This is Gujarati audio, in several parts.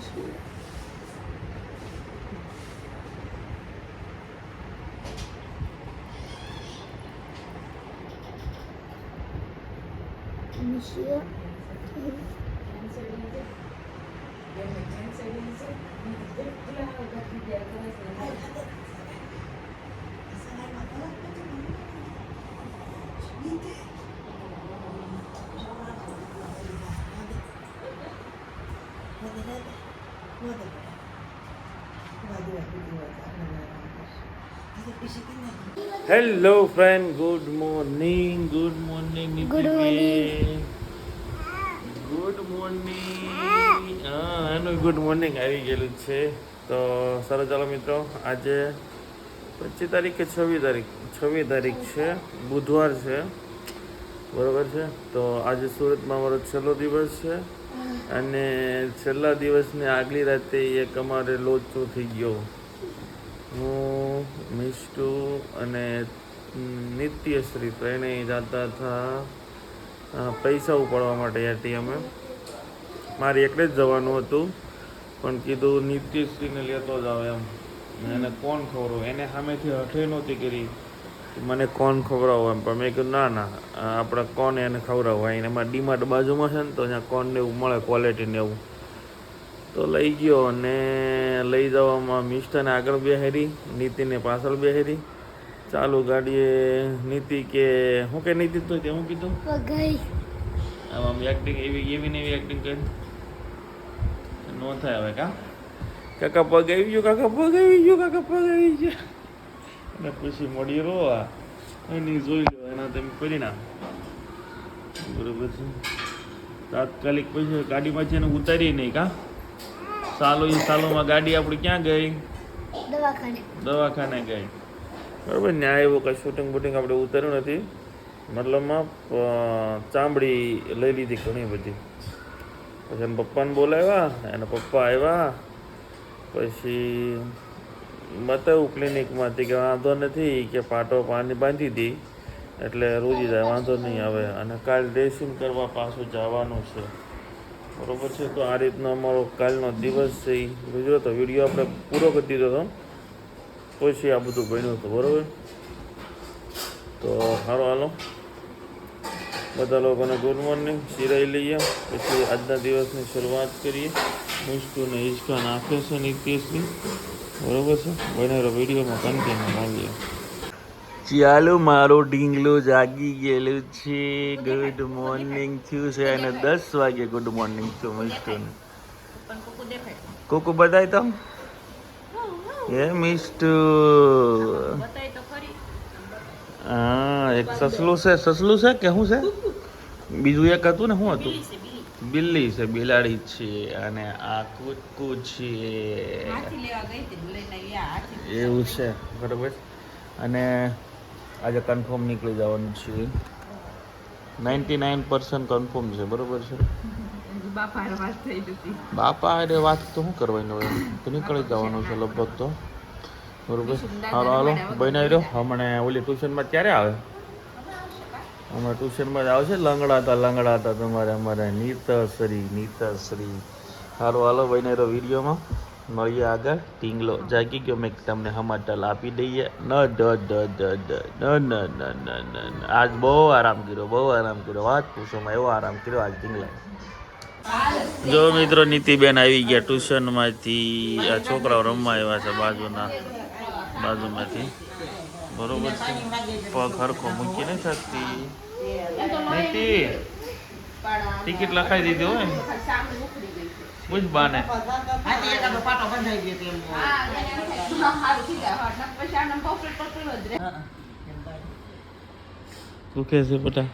છે. Hello friend, good morning. Good morning Good morning. Good morning. એનું ગુડ મોર્નિંગ આવી ગયેલું છે. તો સરસ, ચાલો મિત્રો, આજે 25 તારીખ કે 26 તારીખ છે, બુધવાર છે, બરોબર છે. તો આજે સુરતમાં મારો છેલ્લો દિવસ છે અને છેલ્લા દિવસની આગલી રાતે એક અમારે લોચો થઈ ગયો. હું, મિષ્ટુ અને નિત્યશ્રી ત્રણેય જતા હતા પૈસા ઉપાડવા માટે એટીએમે. મારે એકલે જ જવાનું હતું, પણ કીધું નિત્યશ્રીને લેતો જ આવે એમ. એને કોણ ખવડાવું, એને સામેથી હઠે નહોતી કરી મને કોણ ખવડાવો એમ. પણ મેં કીધું ના ના, આપણે કોણ એને ખવડાવવા. એને એમાં ડીમાર્ટ બાજુમાં છે ને, તો ત્યાં કોણને એવું મળે, ક્વોલિટીને એવું. તો લઈ ગયો અને લઈ જવામાં મિષ્ટાને આગળ બેહારી, નીતિને પાછળ બેહારી. ચાલુ ગાડીએ નીતિ કે હું કે નીતિ તો તે હું કીધું આમ એક્ટિંગ એવી ને એવી એક્ટિંગ કરી ન થાય હવે. કાકા પગ આવી ગયો, કાકા પગ આવી ગયો, કાકા પગ આવી ગયો. અને પછી મળી રોવા એની જોઈ લો, એના તમે પરિણામ બરોબર છે. તાત્કાલિક પછી ગાડીમાંથી એને ઉતારી નહીં. સાલોમાં ગાડી આપણી ક્યાં ગઈ? દવાખાને ગઈ, બરાબર. ન્યાય એવું કંઈ શૂટિંગ બૂટિંગ આપણે ઉતાર્યું નથી, મતલબમાં ચામડી લઈ લીધી ઘણી બધી. પછી એના પપ્પાને બોલાવ્યા, એના પપ્પા આવ્યા, પછી બતાવ્યું ક્લિનિકમાંથી કે વાંધો નથી, કે પાટો પાણી બાંધી હતી એટલે રોજી જાય, વાંધો નહીં આવે. અને કાલ ડ્રેસિંગ કરવા પાછું જવાનું છે, બરોબર છે. તો આ રીતનો અમારો કાલનો દિવસ છે એ ગુજરો હતો. વિડીયો આપણે પૂરો કરી દીધો હતો, પછી આ બધું બન્યું હતું, બરાબર. તો સારું, હાલો બધા લોકોને ગુડ મોર્નિંગ. સિરાઈ લઈએ, પછી આજના દિવસની શરૂઆત કરીએ. મુશ્કુને હિંચકા નાખે છે નિત્યશ્રી, બરોબર છે. બનેલો વિડીયોમાં કન્ટિન્યુ મળીએ. ચાલો, મારો ઢીંગલો જાગી ગયેલું છે. ગુડ મોર્નિંગ થયું છે અને 10 વાગે ગુડ મોર્નિંગ થયું. મિષ્ટુને કુકુ બતાય તો એ મિષ્ટુ. હા, એક સસલું છે. સસલું છે કે શું છે? બીજું એક હતું ને, શું હતું? બિલ્લી છે, બિલાડી છે. અને આ કૂકુ છે, એવું છે, બરાબર. અને આજે કન્ફર્મ નીકળી જવાનું છે, 99% કન્ફર્મ છે, બરોબર છે. બાપા અરે વાત તો શું કરવાની હોય, તો નીકળી જવાનું છે લગભગ તો, બરોબર. હાલો હાલો, બન્યા રહ્યો. હમણાં ઓલી ટ્યુશનમાં ક્યારે આવે? હમણાં ટ્યુશનમાં જ આવશે. લંગડાતા તમારે અમારે નીતશ્રી. હાલો હાલો, બન્યા રહ્યો વિડીયોમાં. મળીએ આગળ. ટીંગલો જાગી ગયો, મેં તમને સમાચાર આપી દઈએ. આજ બહુ આરામ કર્યો, વાત પૂછોમાં એવો આરામ કર્યો આજ ટીંગલા. જો મિત્રો, નીતિબેન આવી ગયા ટ્યુશનમાંથી. આ છોકરાઓ રમવા આવ્યા છે બાજુમાંથી, બરોબર છે. પગ હરખો મૂકી નહીં શકતી. નીતિ ટિકિટ લખાઈ દીધી હોય, પૂછ બાને. દુખે છે બેટા?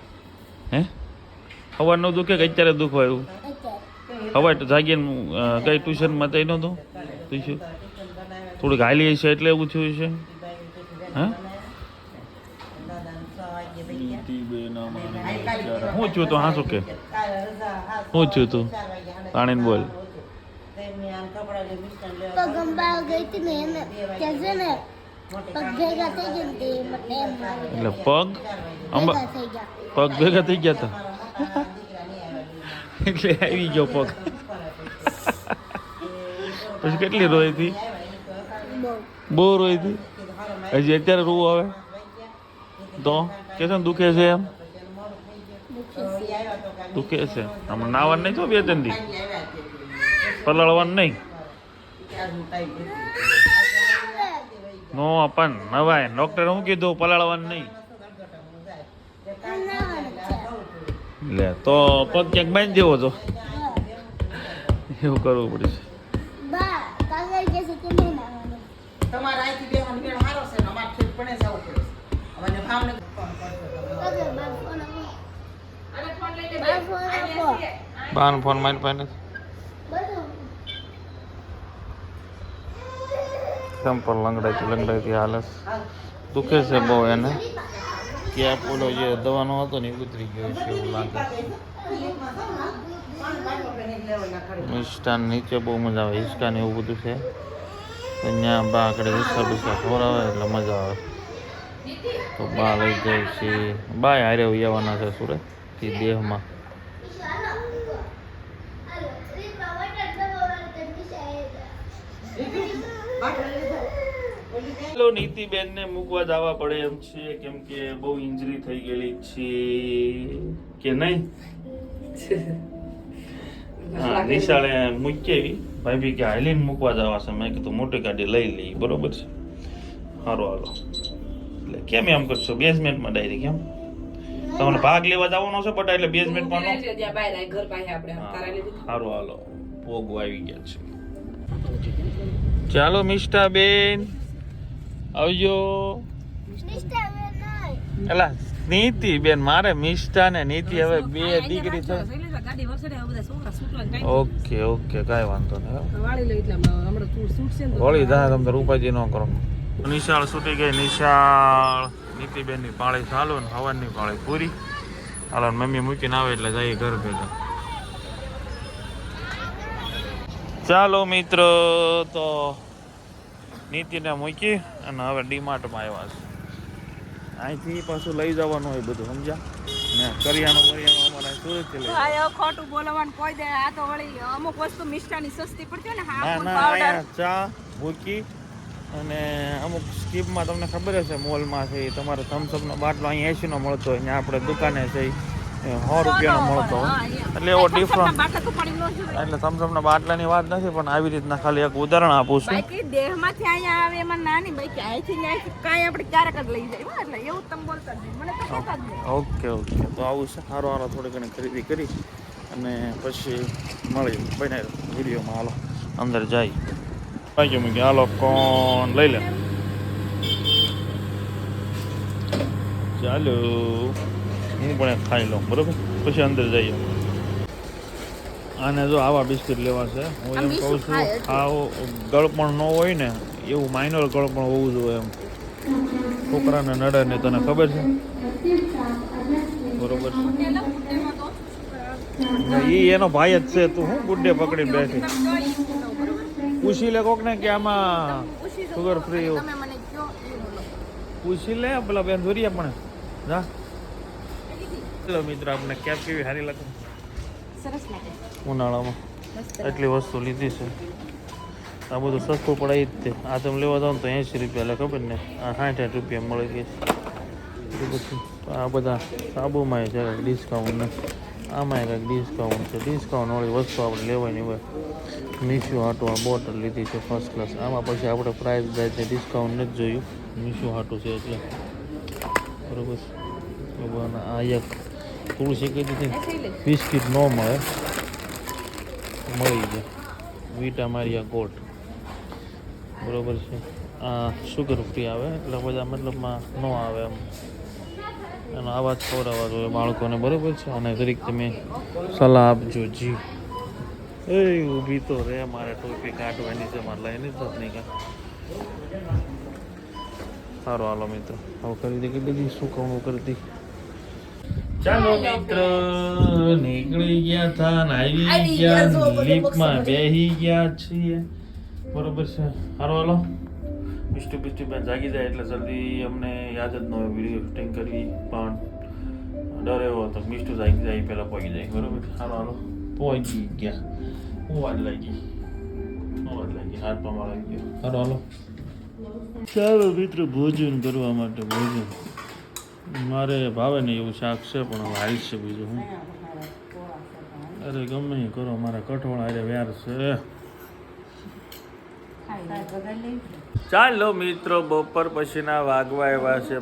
હે, હવાર નો દુખે કે અત્યારે દુખવા આવ્યું? હવાર તો જાગીને કઈ ટ્યુશનમાં તઈ નહોતું? પૂછ્યું થોડુંક હાલી છે એટલે એવું થયું છે. હા, શું થયું તું? હા, શું કે શું થયું તું? પાણીને બોલ. એટલે પગ ભેગા થઈ ગયા હતા એટલે આવી ગયો પગ. પછી કેટલી રોઈ હતી? બહુ રોઈ હતી. હજી અત્યારે રોવું આવે તો કે છે ને દુખે છે એમ? દુખે છે. હમણાં નાવાનું નહીં તો 2-3 દી પલાળવાનું નહીં. નો પણ નવાય ડોક્ટરે શું કીધું? પલાળવાનું નહીં. લે તો પગ ક્યાંક બાંધી દેવો તો એવું કરવું પડશે. બાનો ફોન મારી પાસે સંપલ લંગડાઈથી હાલસ દુખે છે બહુ એને. ક્યાં પોલો જે દવાનો હતો ને એ ઉતરી ગયો છે એવું લાગે. મિષ્ટાન નીચે બહુ મજા આવે. હિસ્કા ને એવું બધું છે ત્યાં બા આગળ હિસ્સા બિસ્સા ખવડાવે એટલે મજા આવે. તો બા લઈ જાય છે. બા હારે આવવાના છે સુરતથી દેહમાં. નીતિબેન ને મૂકવા જવા પડે એમ છે કેમ કે બહુ ઇન્જરી થઈ ગયેલી છે કે નહીં. હા નિશાળે મૂકી આવી. ભાઈ કે હાલીને મૂકવા જવા છે. મેં કીધું મોટી ગાડી લઈ લઈ. બરોબર છે. સારું હાલો. એટલે કેમ એમ કરશો? બેઝમેન્ટમાં ડાયરેક્ટ કેમ? તમને ભાગ લેવા જવાનો છે બટા એટલે બેઝમેન્ટમાં નો. સારું હાલો. પોગો આવી ગયા છે. ચાલો મિષ્ટા બેન આવજો. એલા નીતિ બેન મારે મિષ્ટા ને નીતિ હવે 2 ડિગ્રી થઈ. ઓકે ઓકે કાંઈ વાંધો નહીં. વળી જાય તમે તો રૂપાજી ન કરો. નિશાળ છૂટી ગઈ. નિશાળ નીતિબેન ની પાળી ચાલુ ને હવાની પાળી પૂરી. હાલો મમ્મી મૂકીને આવે એટલે જઈએ ઘર ભેગા. ચાલો મિત્રો તો નીતિને મૂકી અને હવે ડીમાર્ટમાં આવ્યા છે. અહીંથી પાછું લઈ જવાનું હોય બધું સમજ્યા ને. કરિયાણું અમારે સુરતથી લઈ. ખોટું બોલવાનું કોઈ દે. આ તો વળી અમુક વસ્તુ મિષ્ટાની સસ્તી પડતી ને. ના ચા મૂકી અને અમુક સ્કીપમાં તમને ખબર હશે મોલમાં છે તમારે થમ્સઅપનો બાટલો અહીં 80 નો મળતો હોય ને આપણે દુકાને છે 100 રૂપિયાનો મળતો હોય. એટલે એવો ડિફરન્ટ. એટલે થમ્સઅપના બાટલાની વાત નથી પણ આવી રીતના ખાલી એક ઉદાહરણ આપું છું. દેહમાંથી અહીંયા આવે એમાં નાની ભાઈ કે અહીંથી કાંઈ આપણે ક્યારેક જ લઈ જાય એટલે એવું તમે બોલતા જ નહીં. મને તો કહેતા જ નહીં. ઓકે તો આવું છે. સારો થોડી ઘણી ખરીદી કરી અને પછી મળી બને વિડીયોમાં. હાલો અંદર જાય. ભાઈ મેં કે હાલો કોણ લઈ લે. ચાલો હું પણ ખાઈ લઉં બરોબર પછી અંદર જઈએ. આને જો આવા બિસ્કિટ લેવા છે. હું એમ કહું છું આવો ગળપણ ન હોય ને એવું માઇનર ગળપણ હોવું જોઈએ એમ. છોકરાને નડે ને તને ખબર છે બરોબર છે. એ એનો ભાઈ જ છે. તું હું ગુડ્ડે પકડીને બેઠી. પૂછી લે કોક ને કે આમાં સુગર ફ્રી એવું પૂછી લે. પેલા બેન ધોરિયા પણ જા. ચલો મિત્ર આપણે કેપ કેવી સારી લાગે ઉનાળામાં. એટલી વસ્તુ લીધી છે. આ બધું સસ્તું પડાય જ તે. આ તમે લેવા જાવ તો 80 રૂપિયા એટલે ખબર ને આ 60 રૂપિયા મળી ગઈ છે. પછી આ બધા સાબુમાં જરાક ડિસ્કાઉન્ટ નથી. આમાં કંઈક ડિસ્કાઉન્ટ છે. ડિસ્કાઉન્ટ વાળી વસ્તુ આપણે લેવાની હોય. મીશુ હાટું આ બોટલ લીધી છે ફર્સ્ટ ક્લાસ. આમાં પછી આપણે પ્રાઇસ જાય છે ડિસ્કાઉન્ટ નથી જોયું. મીશુ હાટું છે એટલે બરોબર. આ એક તુલસી કહી દીધી બિસ્કિટ ન મળે મળી જાય. વીટા મારિયા ગોલ્ડ બરોબર છે. આ શુગર ફ્રી આવે એટલે બધા મતલબમાં ન આવે એમ. એનો આવાજ ખવડાવવા જોઈએ બાળકોને બરોબર છે. અને દરેક તમે સલાહ આપજો જી. એ ઊભી તો રે મારે ટોપી કાઢવાની છે મારે લઈને જ નહીં કાં. સારું હાલો મિત્ર હવે ખરીદી કરી દીધી. શું કહું કરી. ચાલો મિત્ર નીકળી ગયા હતા ને આવી ગયા લિફ્ટમાં બેસી ગયા છીએ બરોબર છે. સારું હાલો મિસ્ટુ બેન જાગી જાય એટલે જલ્દી અમને યાદ જ ન હોય વિડીયો શૂટિંગ કરવી. પણ ડર એવો હતો મિસ્ટુ જાગી જાય પહેલાં પહોંચી જાય બરોબર. સારું હાલો પહોંચી ગયા. હું વાત લાગી અવાજ લાગી હાથમાં વાળા ગયો હાલો હાલો ચાલો મિત્રો ભોજન કરવા માટે ભોજન મારે ભાવે નહીં એવું શાક છે પણ હવે આવીશ છે બીજું હું અરે ગમે એ કરો મારા કઠોળ અરે વ્યાર છે ચાલો મિત્રો બપોર પછીના વાગવા આવ્યા છે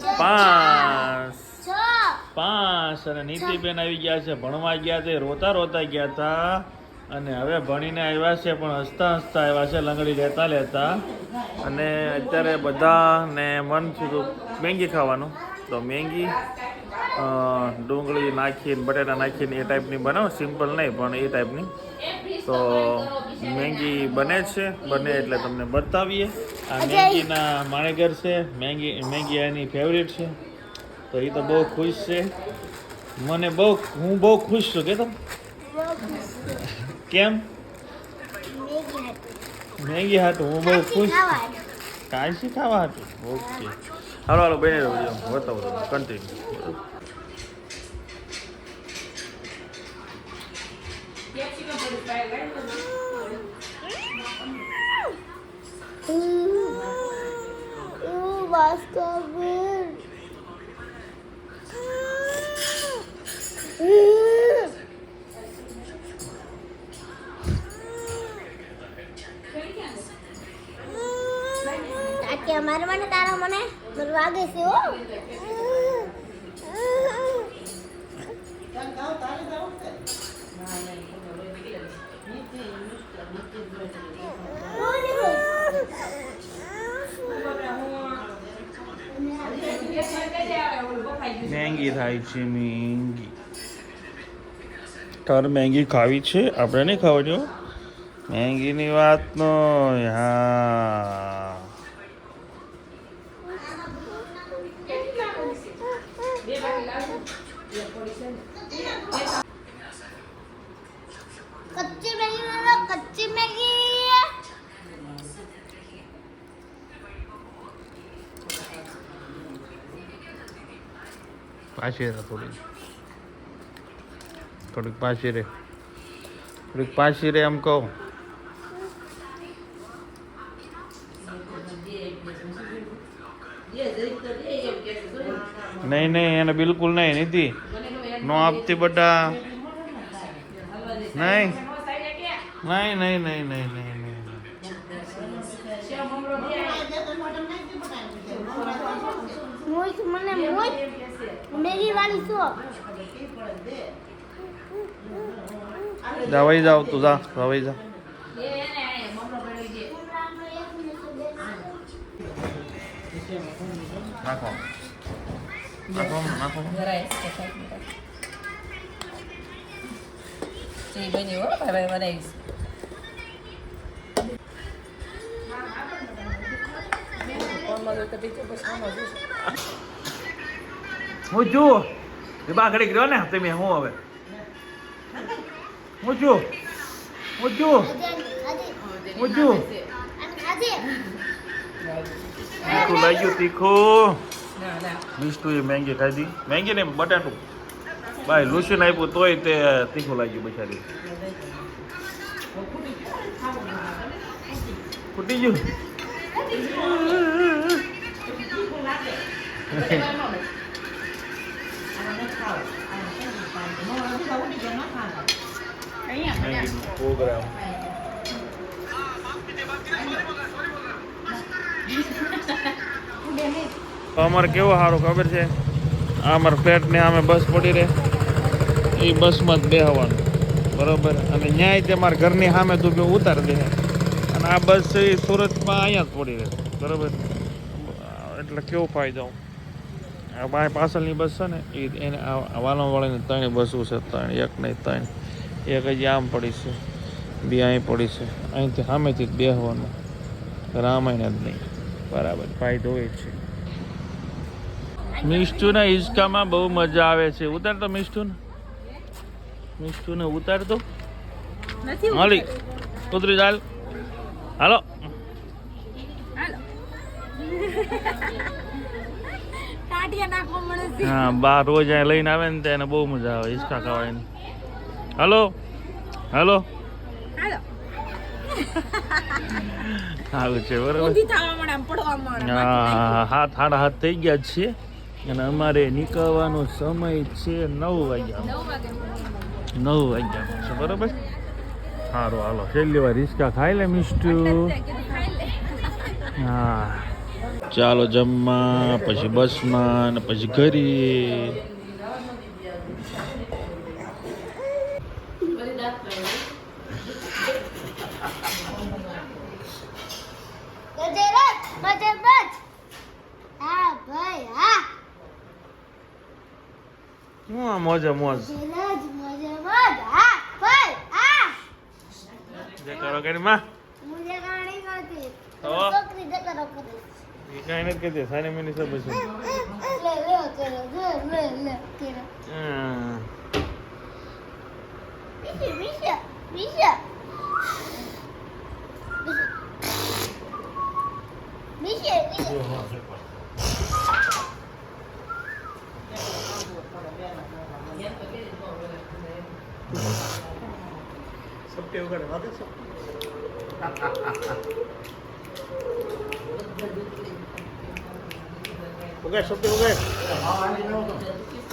5 અને નીતિબેન આવી ગયા છે ભણવા ગયા તે રોતા રોતા ગયા હતા અને હવે ભણીને આવ્યા છે પણ હસતા હસતા આવ્યા છે લંગડી લેતા લેતા અને અત્યારે બધાને મન થયું મેંગી ખાવાનું તો મેંગી ડુંગળી નાખીને બટેટા નાખીને એ ટાઈપની બનાવો સિમ્પલ નહીં પણ એ ટાઈપની તો મેંગી બને છે બને એટલે તમને બતાવીએ આ મેંગીના માણેગર છે મેંગી એની ફેવરેટ છે તો એ તો બહુ ખુશ છે હું બહુ ખુશ છું કે તમે કેમ મેગી હાટું હું બહુ ખુશ કાંઈ ખાવા હાટું ઓકે હાલો હાલો બને રહ્યો બતાવો તમે કન્ટિન્યુ મારે મને તારા મને વાગે છે હો મેંગી થાય છે મેંગી તારે મેંગી ખાવી છે આપણે નહીં ખાવા જો મેંગીની વાત નો હા કચ્ચી મેગી પાછી રે થોડીક પાછી રે એમ કહું નહીં એને બિલકુલ નહીં નીતિ નો આપતી બટા નહીં મને મેગી વાળી છો જવાઈ જાવ તું જા જવાઈ જા નાખો હું છું બાઘડી ગયો ને તમે હું હવે હું છું તીખું લાગ્યું તીખું મિષ્ટુ એ મેંગી ખાધી મેંગી ને બટાટું ભાઈ લૂસીને આપ્યું તોય તે તીખું લાગ્યું બિચારી ફૂટી ગયું પ્રોગ્રામ અમારે કેવો સારું ખબર છે અમારે ફ્લેટને અમે બસ પડી રહે એ બસમાં જ બેહવાનું બરાબર અને ન્યાય તે મારા ઘરની સામે તું બે ઉતારી દે અને આ બસ છે એ સુરતમાં અહીંયા જ પડી રહે બરાબર એટલે કેવો ફાયદો આ પાછળની બસ છે ને એ એને વાળાની 3 બસો છે 3 એક નહીં 3 એક હજી આમ પડી છે 2 અહીં પડી છે અહીંથી સામેથી જ બેસવાનું રામાયણ જ નહીં બરાબર ફાયદો હોય છે મિષ્ટુના હિંચકામાં બહુ મજા આવે છે ઉતાર તો મિષ્ટુને ઉતાર તો હાલી ઉતરી ચાલ હાલો હા બાર રોજ અહીં લઈને આવે ને તેને બહુ મજા આવે હિંચકા ખાવાની હાલો હાલો આવું છે બરોબર. ઊંધી થવા મળે આમ પડવા મળે હા, હાથ સાડા હાથ થઈ ગયા છે અને અમારે નીકળવાનો સમય છે 9 વાગ્યા. 9 વાગ્યા છે બરોબર. સારું હાલો છેલ્લી વાર રિસ્કા ખાઈ લે મિસ્ટુ. હા ચાલો જમવા, પછી બસમાં ને પછી ઘરે. ગજરજ હા ભાઈ હા શું આ મોજે મોજ ગજરજ મજે હા ભાઈ હા જે કરો કરી માં મુજે ગાડી કરતી તો? છોકરી જે કરો કરે એ કાંઈ નથી કહેતી સાની મિની સબ છે. લે કરો વિશે વિશે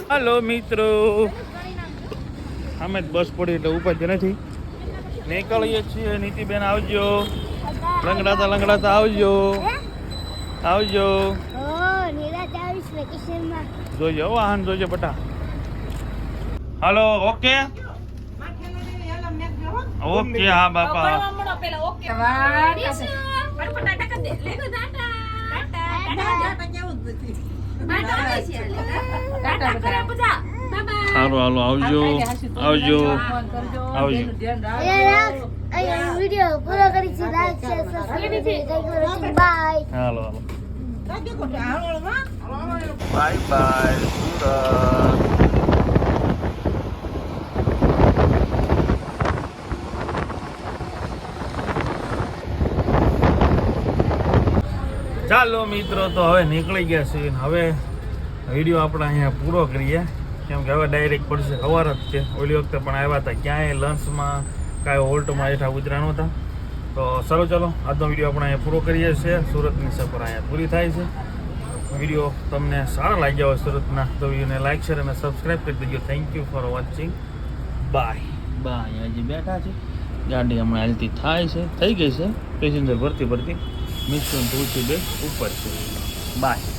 હાલો મિત્રો, અમે જ બસ પડી એટલે ઉપાધિ નથી. નીકળીએ છીએ. નીતિબેન આવજો. લંગડાતા આવજો. આવજો. જોજો વાહન જોજો બટા. હાલો ઓકે ઓકે હા બાપા. સારું હાલો આવજો આવજો આવજો. વિડિયો પૂરો કરી છે. Like share subscribe bye. હાલો બાય બાય સુરત. ચાલો મિત્રો તો હવે નીકળી ગયા છીએ. હવે વિડીયો આપણે અહીંયા પૂરો કરીએ કેમ કે હવે ડાયરેક્ટ પડશે. સવાર જ છે. ઓલી વખતે પણ આવ્યા હતા ક્યાંય લંચમાં કાંઈ હોલ્ટમાં હેઠા ઉતર્યા નહોતા. તો સારું ચાલો આજનો વિડીયો આપણે અહીંયા પૂરો કરીએ છીએ. સુરતની સફર અહીંયા પૂરી થાય છે. વિડીયો તમને સારા લાગ્યા હોય સુરતના તો વિડીયોને લાઈક શેર અને સબસ્ક્રાઈબ કરી દેજો. Thank you for watching. Bye bye. હજી બેઠા છે. ગાડી હમણાં હાલતી થાય છે. થઈ ગઈ છે પેસેન્જર ભરતી મિશન પહોંચી બે ઉપર છે. બાય.